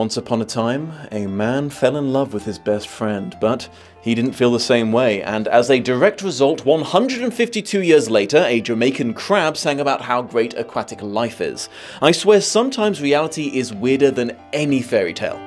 Once upon a time, a man fell in love with his best friend, but he didn't feel the same way, and as a direct result, 152 years later, a Jamaican crab sang about how great aquatic life is. I swear sometimes reality is weirder than any fairy tale.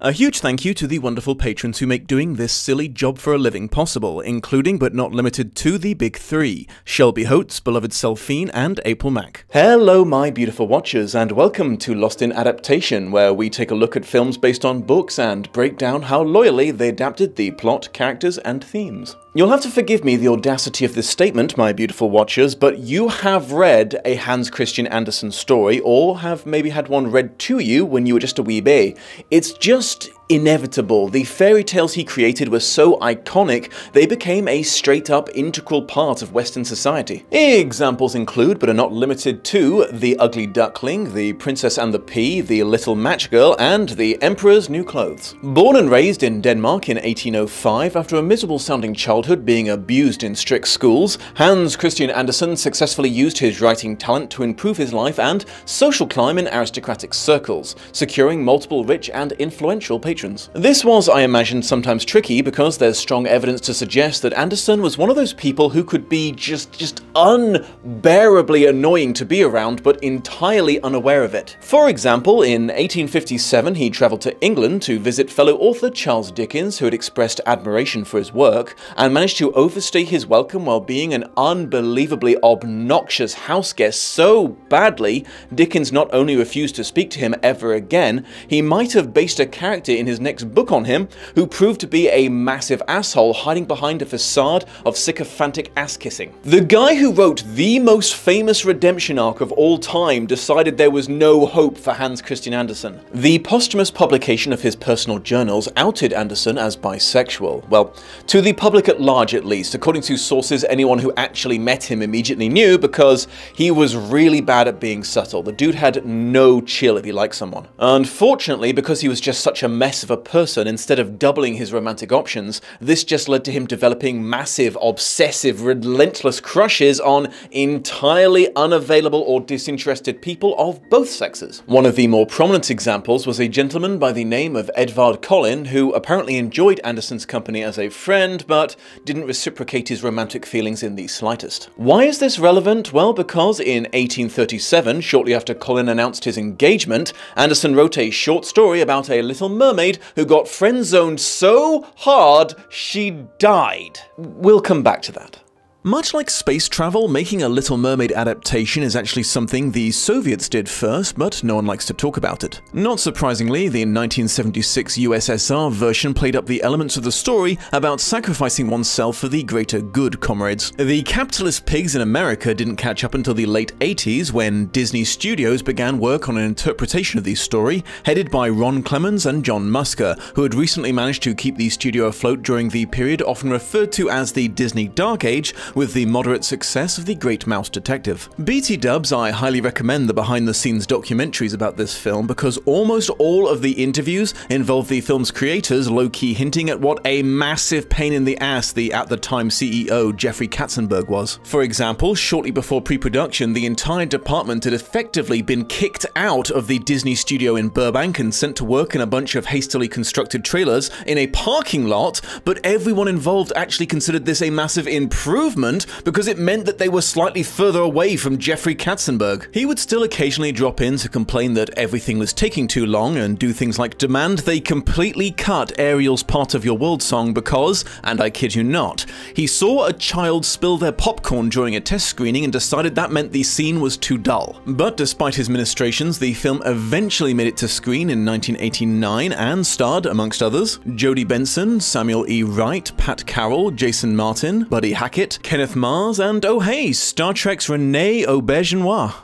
A huge thank you to the wonderful patrons who make doing this silly job for a living possible, including but not limited to the big three: Shelby Holtz, beloved Selphine, and April Mack. Hello my beautiful watchers, and welcome to Lost in Adaptation, where we take a look at films based on books and break down how loyally they adapted the plot, characters, and themes. You'll have to forgive me the audacity of this statement, my beautiful watchers, but you have read a Hans Christian Andersen story, or have maybe had one read to you when you were just a wee bae. It's just inevitable. The fairy tales he created were so iconic, they became a straight-up integral part of Western society. Examples include, but are not limited to, The Ugly Duckling, The Princess and the Pea, The Little Match Girl, and The Emperor's New Clothes. Born and raised in Denmark in 1805, after a miserable-sounding childhood being abused in strict schools, Hans Christian Andersen successfully used his writing talent to improve his life and social climb in aristocratic circles, securing multiple rich and influential patrons. This was, I imagine, sometimes tricky because there's strong evidence to suggest that Andersen was one of those people who could be just unbearably annoying to be around, but entirely unaware of it. For example, in 1857 he travelled to England to visit fellow author Charles Dickens, who had expressed admiration for his work, and managed to overstay his welcome while being an unbelievably obnoxious houseguest so badly, Dickens not only refused to speak to him ever again, he might have based a character in his next book on him, who proved to be a massive asshole hiding behind a facade of sycophantic ass-kissing. The guy who wrote the most famous redemption arc of all time decided there was no hope for Hans Christian Andersen. The posthumous publication of his personal journals outed Andersen as bisexual. Well, to the public at large at least, according to sources anyone who actually met him immediately knew, because he was really bad at being subtle. The dude had no chill if he liked someone. Unfortunately, because he was just such a mess of a person, instead of doubling his romantic options, this just led to him developing massive, obsessive, relentless crushes on entirely unavailable or disinterested people of both sexes. One of the more prominent examples was a gentleman by the name of Edvard Collin, who apparently enjoyed Andersen's company as a friend, but didn't reciprocate his romantic feelings in the slightest. Why is this relevant? Well, because in 1837, shortly after Collin announced his engagement, Andersen wrote a short story about a little mermaid who got friend-zoned so hard she died. We'll come back to that. Much like space travel, making a Little Mermaid adaptation is actually something the Soviets did first, but no one likes to talk about it. Not surprisingly, the 1976 USSR version played up the elements of the story about sacrificing oneself for the greater good, comrades. The capitalist pigs in America didn't catch up until the late 80s, when Disney Studios began work on an interpretation of the story, headed by Ron Clements and John Musker, who had recently managed to keep the studio afloat during the period often referred to as the Disney Dark Age, with the moderate success of The Great Mouse Detective. BT dubs, I highly recommend the behind-the-scenes documentaries about this film, because almost all of the interviews involve the film's creators low-key hinting at what a massive pain in the ass the at-the-time CEO Jeffrey Katzenberg was. For example, shortly before pre-production, the entire department had effectively been kicked out of the Disney studio in Burbank and sent to work in a bunch of hastily constructed trailers in a parking lot, but everyone involved actually considered this a massive improvement because it meant that they were slightly further away from Jeffrey Katzenberg. He would still occasionally drop in to complain that everything was taking too long and do things like demand they completely cut Ariel's Part of Your World song because, and I kid you not, he saw a child spill their popcorn during a test screening and decided that meant the scene was too dull. But despite his ministrations, the film eventually made it to screen in 1989 and starred, amongst others, Jodie Benson, Samuel E. Wright, Pat Carroll, Jason Martin, Buddy Hackett, Kenneth Mars, and oh hey, Star Trek's Renee Auberjonois.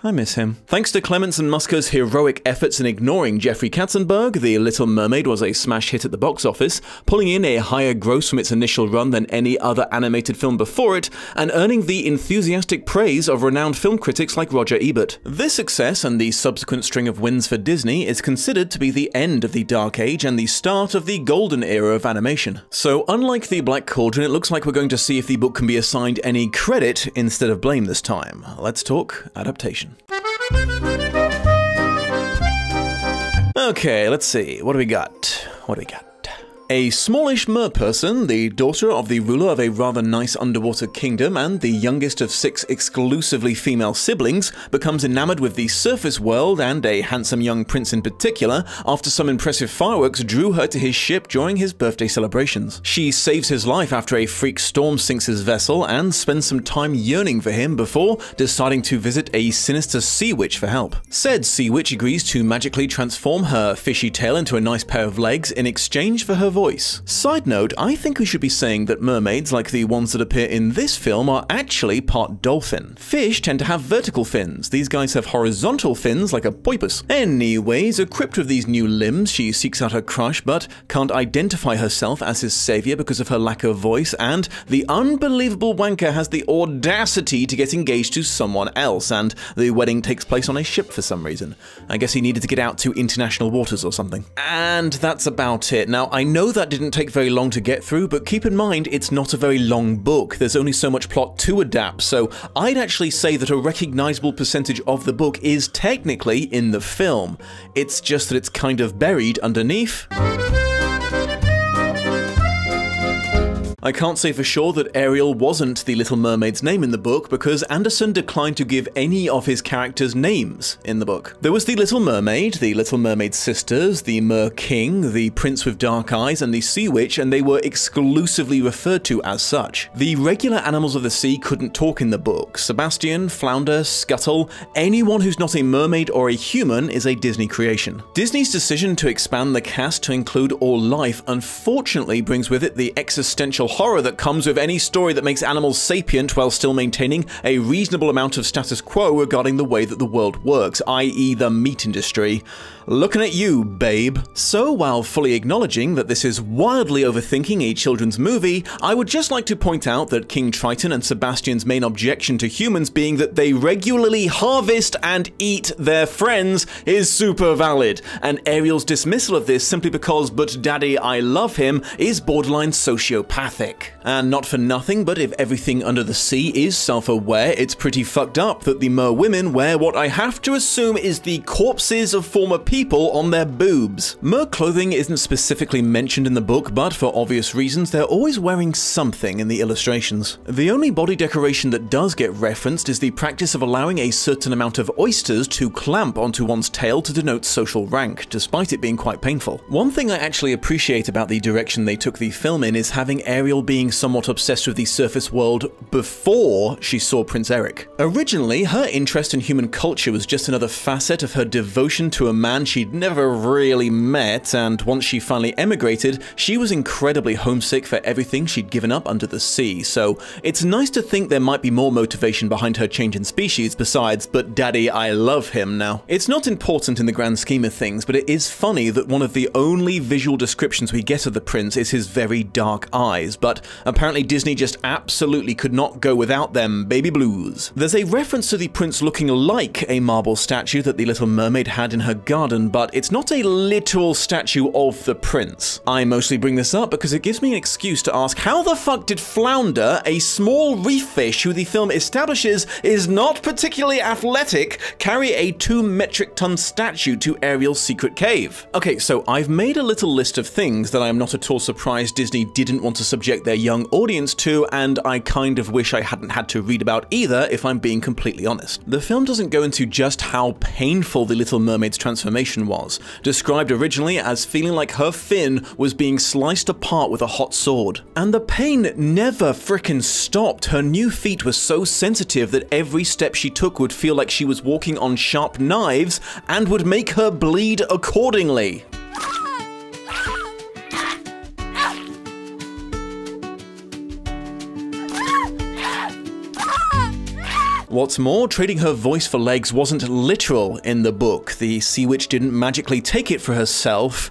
I miss him. Thanks to Clements and Musker's heroic efforts in ignoring Jeffrey Katzenberg, The Little Mermaid was a smash hit at the box office, pulling in a higher gross from its initial run than any other animated film before it, and earning the enthusiastic praise of renowned film critics like Roger Ebert. This success and the subsequent string of wins for Disney is considered to be the end of the Dark Age and the start of the golden era of animation. So unlike The Black Cauldron, it looks like we're going to see if the book can be assigned any credit instead of blame this time. Let's talk adaptation. Okay, let's see. What do we got? A smallish merperson, the daughter of the ruler of a rather nice underwater kingdom and the youngest of 6 exclusively female siblings, becomes enamored with the surface world and a handsome young prince in particular after some impressive fireworks drew her to his ship during his birthday celebrations. She saves his life after a freak storm sinks his vessel and spends some time yearning for him before deciding to visit a sinister sea witch for help. Said sea witch agrees to magically transform her fishy tail into a nice pair of legs in exchange for her voice. Side note, I think we should be saying that mermaids, like the ones that appear in this film, are actually part dolphin. Fish tend to have vertical fins. These guys have horizontal fins like a porpoise. Anyways, equipped with these new limbs, she seeks out her crush but can't identify herself as his savior because of her lack of voice, and the unbelievable wanker has the audacity to get engaged to someone else, and the wedding takes place on a ship for some reason. I guess he needed to get out to international waters or something. And that's about it. Now, I know that didn't take very long to get through, but keep in mind it's not a very long book. There's only so much plot to adapt, so I'd actually say that a recognizable percentage of the book is technically in the film. It's just that it's kind of buried underneath. I can't say for sure that Ariel wasn't the Little Mermaid's name in the book because Andersen declined to give any of his characters names in the book. There was the Little Mermaid, the Little Mermaid's sisters, the Mer King, the Prince with Dark Eyes, and the Sea Witch, and they were exclusively referred to as such. The regular animals of the sea couldn't talk in the book. Sebastian, Flounder, Scuttle, anyone who's not a mermaid or a human is a Disney creation. Disney's decision to expand the cast to include all life unfortunately brings with it the existential horror that comes with any story that makes animals sapient while still maintaining a reasonable amount of status quo regarding the way that the world works, i.e. the meat industry. Looking at you, babe. So while fully acknowledging that this is wildly overthinking a children's movie, I would just like to point out that King Triton and Sebastian's main objection to humans being that they regularly harvest and eat their friends is super valid, and Ariel's dismissal of this simply because "but daddy, I love him" is borderline sociopathic. And not for nothing, but if everything under the sea is self-aware, it's pretty fucked up that the Mer women wear what I have to assume is the corpses of former people on their boobs. Mer clothing isn't specifically mentioned in the book, but for obvious reasons, they're always wearing something in the illustrations. The only body decoration that does get referenced is the practice of allowing a certain amount of oysters to clamp onto one's tail to denote social rank, despite it being quite painful. One thing I actually appreciate about the direction they took the film in is having Ariel being somewhat obsessed with the surface world before she saw Prince Eric. Originally, her interest in human culture was just another facet of her devotion to a man she'd never really met, and once she finally emigrated, she was incredibly homesick for everything she'd given up under the sea, so it's nice to think there might be more motivation behind her change in species besides "but daddy, I love him" now. It's not important in the grand scheme of things, but it is funny that one of the only visual descriptions we get of the prince is his very dark eyes, but apparently Disney just absolutely could not go without them baby blues. There's a reference to the prince looking like a marble statue that the Little Mermaid had in her garden, but it's not a literal statue of the prince. I mostly bring this up because it gives me an excuse to ask, how the fuck did Flounder, a small reef fish who the film establishes is not particularly athletic, carry a 2 metric ton statue to Ariel's secret cave? Okay, so I've made a little list of things that I am not at all surprised Disney didn't want to subject their young audience to, and I kind of wish I hadn't had to read about either, if I'm being completely honest. The film doesn't go into just how painful the Little Mermaid's transformation was, described originally as feeling like her fin was being sliced apart with a hot sword. And the pain never frickin' stopped. Her new feet were so sensitive that every step she took would feel like she was walking on sharp knives and would make her bleed accordingly. What's more, trading her voice for legs wasn't literal in the book. The sea witch didn't magically take it for herself.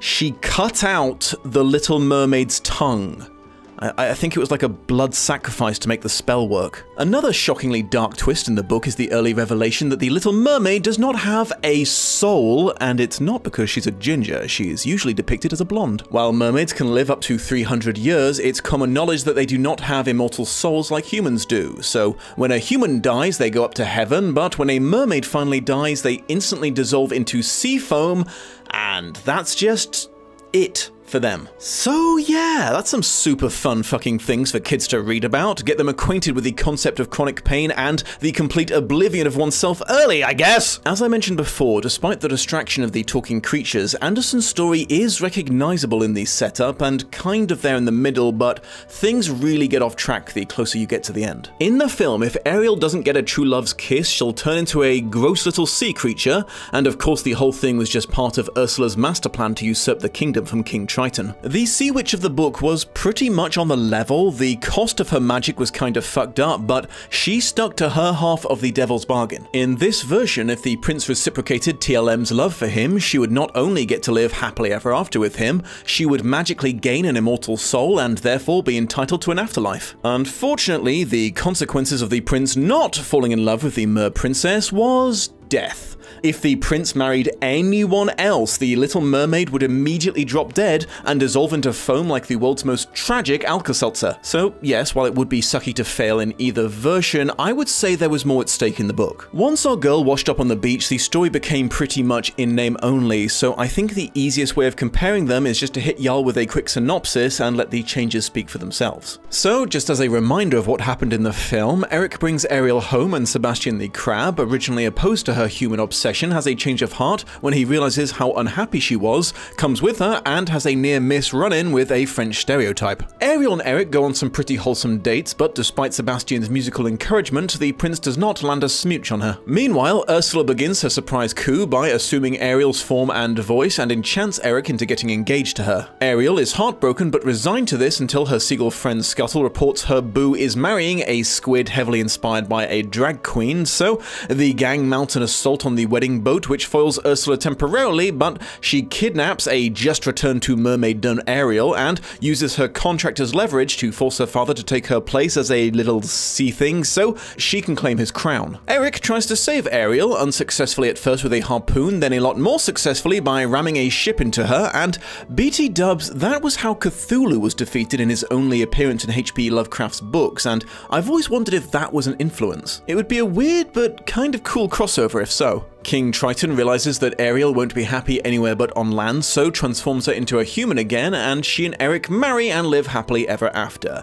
She cut out the Little Mermaid's tongue. I think it was like a blood sacrifice to make the spell work. Another shockingly dark twist in the book is the early revelation that the Little Mermaid does not have a soul, and it's not because she's a ginger. She is usually depicted as a blonde. While mermaids can live up to 300 years, it's common knowledge that they do not have immortal souls like humans do. So when a human dies, they go up to heaven, but when a mermaid finally dies, they instantly dissolve into sea foam, and that's just it for them. So yeah, that's some super fun fucking things for kids to read about, get them acquainted with the concept of chronic pain and the complete oblivion of oneself early, I guess! As I mentioned before, despite the distraction of the talking creatures, Andersen's story is recognizable in the setup and kind of there in the middle, but things really get off track the closer you get to the end. In the film, if Ariel doesn't get a true love's kiss, she'll turn into a gross little sea creature, and of course the whole thing was just part of Ursula's master plan to usurp the kingdom from King Triton. The Sea Witch of the book was pretty much on the level. The cost of her magic was kind of fucked up, but she stuck to her half of the devil's bargain. In this version, if the prince reciprocated TLM's love for him, she would not only get to live happily ever after with him, she would magically gain an immortal soul and therefore be entitled to an afterlife. Unfortunately, the consequences of the prince not falling in love with the Mer Princess was death. If the prince married anyone else, the Little Mermaid would immediately drop dead and dissolve into foam like the world's most tragic Alka-Seltzer. So yes, while it would be sucky to fail in either version, I would say there was more at stake in the book. Once our girl washed up on the beach, the story became pretty much in name only, so I think the easiest way of comparing them is just to hit y'all with a quick synopsis and let the changes speak for themselves. So, just as a reminder of what happened in the film, Eric brings Ariel home and Sebastian the crab, originally opposed to her human obsession, has a change of heart when he realizes how unhappy she was, comes with her, and has a near-miss run-in with a French stereotype. Ariel and Eric go on some pretty wholesome dates, but despite Sebastian's musical encouragement, the prince does not land a smooch on her. Meanwhile, Ursula begins her surprise coup by assuming Ariel's form and voice and enchants Eric into getting engaged to her. Ariel is heartbroken but resigned to this until her seagull friend Scuttle reports her boo is marrying a squid heavily inspired by a drag queen, so the gang mount an assault on the wedding boat which foils Ursula temporarily, but she kidnaps a just-returned-to-mermaid-done Ariel and uses her contract as leverage to force her father to take her place as a little sea thing so she can claim his crown. Eric tries to save Ariel, unsuccessfully at first with a harpoon, then a lot more successfully by ramming a ship into her, and BT dubs, that was how Cthulhu was defeated in his only appearance in H.P. Lovecraft's books, and I've always wondered if that was an influence. It would be a weird but kind of cool crossover if so. King Triton realizes that Ariel won't be happy anywhere but on land, so transforms her into a human again, and she and Eric marry and live happily ever after.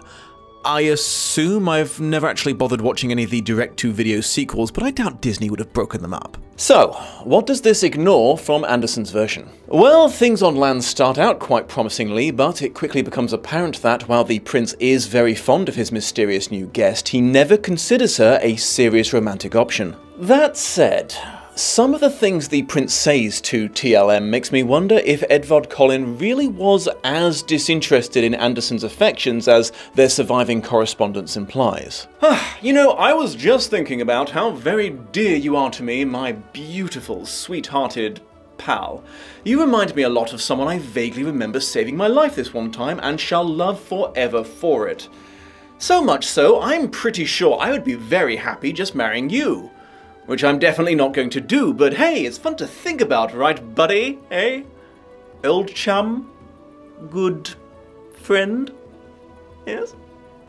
I assume I've never actually bothered watching any of the direct-to-video sequels, but I doubt Disney would have broken them up. So, what does this ignore from Andersen's version? Well, things on land start out quite promisingly, but it quickly becomes apparent that while the prince is very fond of his mysterious new guest, he never considers her a serious romantic option. That said, some of the things the prince says to TLM makes me wonder if Edvard Collin really was as disinterested in Andersen's affections as their surviving correspondence implies. You know, I was just thinking about how very dear you are to me, my beautiful, sweet-hearted pal. You remind me a lot of someone I vaguely remember saving my life this one time and shall love forever for it. So much so, I'm pretty sure I would be very happy just marrying you. Which I'm definitely not going to do, but hey, it's fun to think about, right, buddy? Eh? Old chum? Good friend? Yes?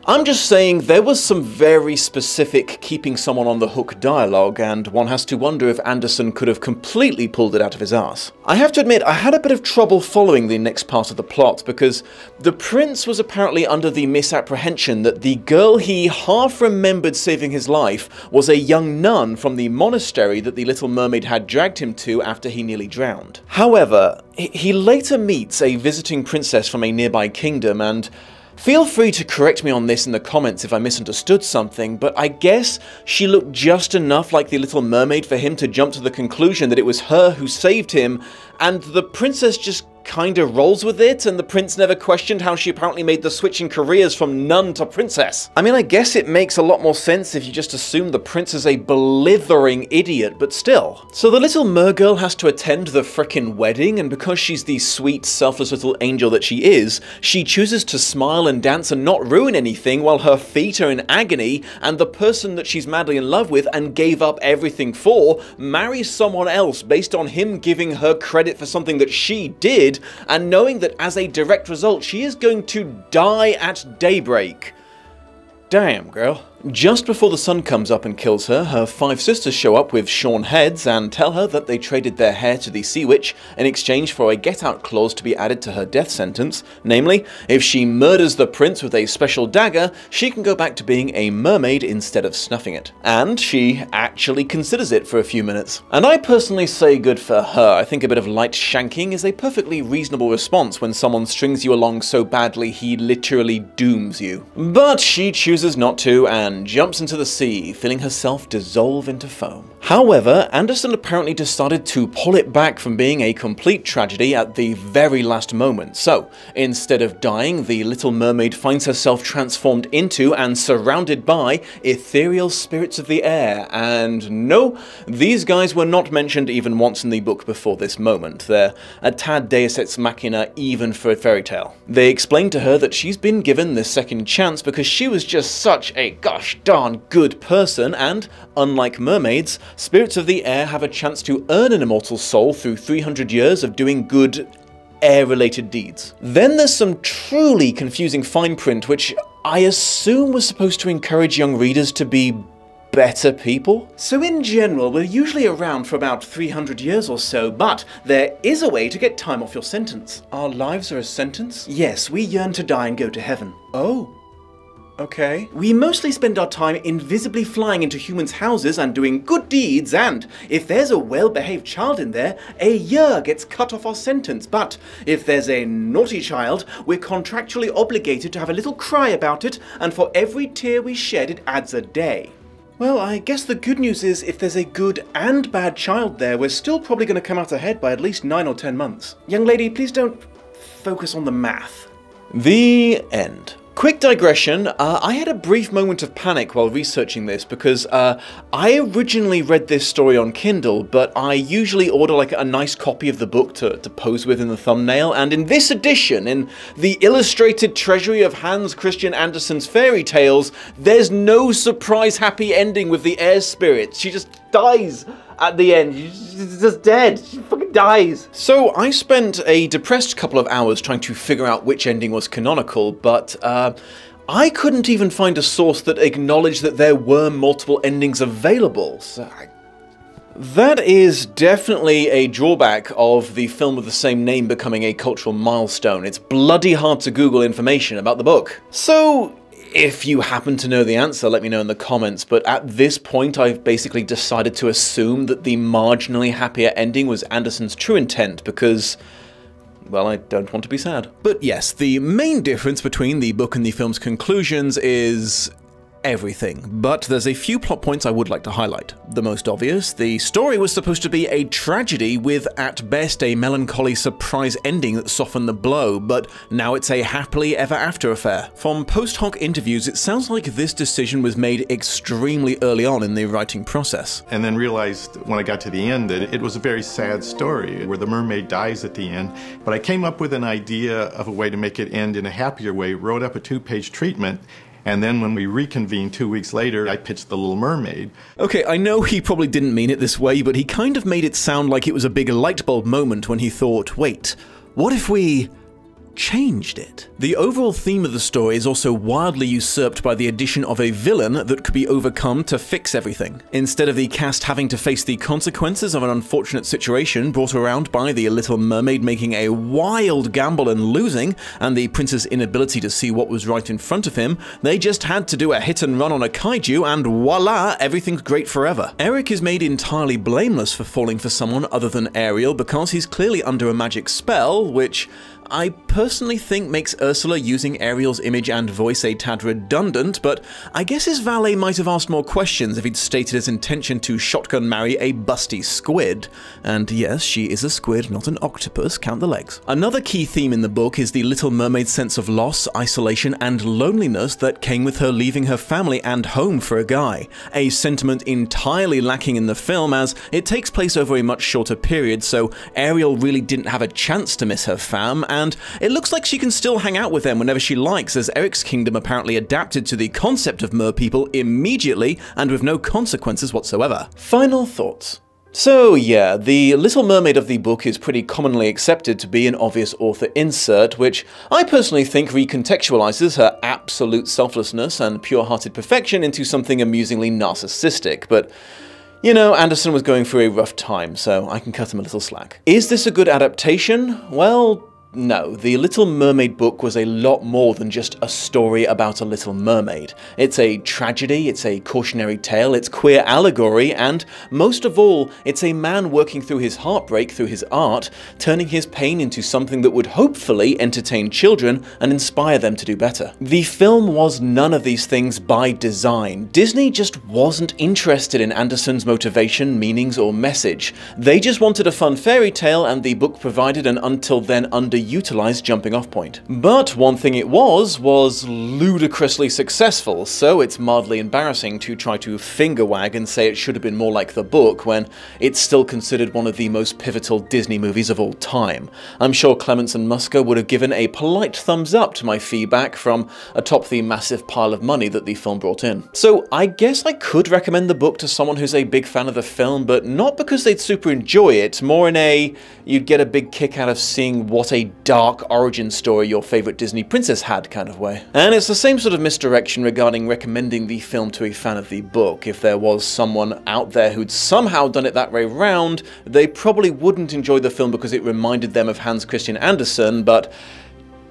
I'm just saying there was some very specific keeping someone on the hook dialogue, and one has to wonder if Andersen could have completely pulled it out of his ass. I have to admit, I had a bit of trouble following the next part of the plot, because the prince was apparently under the misapprehension that the girl he half remembered saving his life was a young nun from the monastery that the Little Mermaid had dragged him to after he nearly drowned. However, he later meets a visiting princess from a nearby kingdom, and feel free to correct me on this in the comments if I misunderstood something, but I guess she looked just enough like the Little Mermaid for him to jump to the conclusion that it was her who saved him, and the princess just kinda rolls with it, and the prince never questioned how she apparently made the switch in careers from nun to princess. I mean, I guess it makes a lot more sense if you just assume the prince is a blithering idiot, but still. So the little mergirl has to attend the frickin' wedding, and because she's the sweet, selfless little angel that she is, she chooses to smile and dance and not ruin anything while her feet are in agony, and the person that she's madly in love with and gave up everything for marries someone else based on him giving her credit for something that she did, and knowing that as a direct result she is going to die at daybreak. Damn, girl. Just before the sun comes up and kills her, her 5 sisters show up with shorn heads and tell her that they traded their hair to the Sea Witch in exchange for a get-out clause to be added to her death sentence. Namely, if she murders the prince with a special dagger, she can go back to being a mermaid instead of snuffing it. And she actually considers it for a few minutes. And I personally say good for her. I think a bit of light shanking is a perfectly reasonable response when someone strings you along so badly he literally dooms you. But she chooses not to, and jumps into the sea, feeling herself dissolve into foam. However, Andersen apparently decided to pull it back from being a complete tragedy at the very last moment. So, instead of dying, the Little Mermaid finds herself transformed into and surrounded by ethereal spirits of the air. And no, these guys were not mentioned even once in the book before this moment. They're a tad deus ex machina even for a fairy tale. They explain to her that she's been given this second chance because she was just such a gosh darn good person, and unlike mermaids, spirits of the air have a chance to earn an immortal soul through 300 years of doing good air-related deeds. Then there's some truly confusing fine print which I assume was supposed to encourage young readers to be better people? So in general, we're usually around for about 300 years or so, but there is a way to get time off your sentence. Our lives are a sentence? Yes, we yearn to die and go to heaven. Oh. Okay. We mostly spend our time invisibly flying into humans' houses and doing good deeds, and if there's a well-behaved child in there, a year gets cut off our sentence. But if there's a naughty child, we're contractually obligated to have a little cry about it, and for every tear we shed, it adds a day. Well, I guess the good news is if there's a good and bad child there, we're still probably going to come out ahead by at least 9 or 10 months. Young lady, please don't focus on the math. The end. Quick digression, I had a brief moment of panic while researching this because I originally read this story on Kindle, but I usually order like a nice copy of the book to pose with in the thumbnail, and in this edition, in the illustrated treasury of Hans Christian Andersen's fairy tales, there's no surprise happy ending with the air spirit. She just dies at the end. She's just dead. She fucking dies. So I spent a depressed couple of hours trying to figure out which ending was canonical, but I couldn't even find a source that acknowledged that there were multiple endings available. So that is definitely a drawback of the film of the same name becoming a cultural milestone. It's bloody hard to Google information about the book. So if you happen to know the answer, let me know in the comments, but at this point I've basically decided to assume that the marginally happier ending was Andersen's true intent because, well, I don't want to be sad. But yes, the main difference between the book and the film's conclusions is everything, but there's a few plot points I would like to highlight. The most obvious, the story was supposed to be a tragedy with, at best, a melancholy surprise ending that softened the blow, but now it's a happily ever after affair. From post hoc interviews, it sounds like this decision was made extremely early on in the writing process. And then realized when I got to the end that it was a very sad story where the mermaid dies at the end, but I came up with an idea of a way to make it end in a happier way, wrote up a 2-page treatment. And then when we reconvened 2 weeks later, I pitched The Little Mermaid. Okay, I know he probably didn't mean it this way, but he kind of made it sound like it was a big light bulb moment when he thought, wait, what if we changed it? The overall theme of the story is also wildly usurped by the addition of a villain that could be overcome to fix everything. Instead of the cast having to face the consequences of an unfortunate situation brought around by the Little Mermaid making a wild gamble and losing, and the prince's inability to see what was right in front of him, they just had to do a hit and run on a kaiju and voila, everything's great forever. Eric is made entirely blameless for falling for someone other than Ariel because he's clearly under a magic spell, which I personally think makes Ursula using Ariel's image and voice a tad redundant, but I guess his valet might have asked more questions if he'd stated his intention to shotgun marry a busty squid. And yes, she is a squid, not an octopus, count the legs. Another key theme in the book is the Little Mermaid's sense of loss, isolation, and loneliness that came with her leaving her family and home for a guy. A sentiment entirely lacking in the film, as it takes place over a much shorter period, so Ariel really didn't have a chance to miss her fam, and it looks like she can still hang out with them whenever she likes, as Eric's kingdom apparently adapted to the concept of merpeople immediately and with no consequences whatsoever. Final thoughts. So yeah, the Little Mermaid of the book is pretty commonly accepted to be an obvious author insert, which I personally think recontextualizes her absolute selflessness and pure-hearted perfection into something amusingly narcissistic, but you know, Andersen was going through a rough time, so I can cut him a little slack. Is this a good adaptation? Well, no, the Little Mermaid book was a lot more than just a story about a little mermaid. It's a tragedy, it's a cautionary tale, it's queer allegory, and most of all, it's a man working through his heartbreak through his art, turning his pain into something that would hopefully entertain children and inspire them to do better. The film was none of these things by design. Disney just wasn't interested in Andersen's motivation, meanings, or message. They just wanted a fun fairy tale, and the book provided an until then underutilized jumping off point. But one thing it was ludicrously successful, so it's mildly embarrassing to try to finger wag and say it should have been more like the book when it's still considered one of the most pivotal Disney movies of all time. I'm sure Clements and Musker would have given a polite thumbs up to my feedback from atop the massive pile of money that the film brought in. So I guess I could recommend the book to someone who's a big fan of the film, but not because they'd super enjoy it, more in a you'd get a big kick out of seeing what a dark origin story your favorite Disney princess had kind of way. And it's the same sort of misdirection regarding recommending the film to a fan of the book. If there was someone out there who'd somehow done it that way round, they probably wouldn't enjoy the film because it reminded them of Hans Christian Andersen, but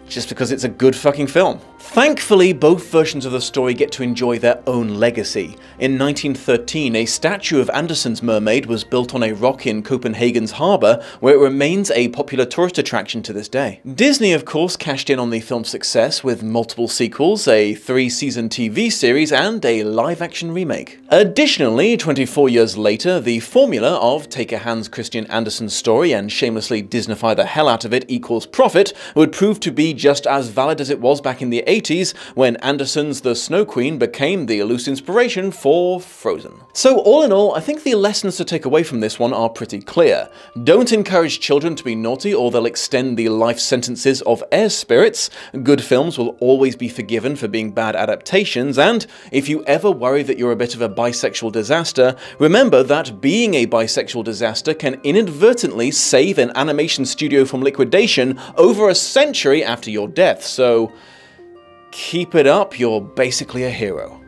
just because it's a good fucking film. Thankfully, both versions of the story get to enjoy their own legacy. In 1913, a statue of Andersen's Mermaid was built on a rock in Copenhagen's harbour, where it remains a popular tourist attraction to this day. Disney, of course, cashed in on the film's success with multiple sequels, a 3-season TV series, and a live-action remake. Additionally, 24 years later, the formula of take a Hans Christian Andersen story and shamelessly Disneyfy the hell out of it equals profit would prove to be just as valid as it was back in the 80s when Andersen's The Snow Queen became the loose inspiration for Frozen. So all in all, I think the lessons to take away from this one are pretty clear. Don't encourage children to be naughty or they'll extend the life sentences of air spirits. Good films will always be forgiven for being bad adaptations, and if you ever worry that you're a bit of a bisexual disaster, remember that being a bisexual disaster can inadvertently save an animation studio from liquidation over a century after your death, so keep it up, you're basically a hero.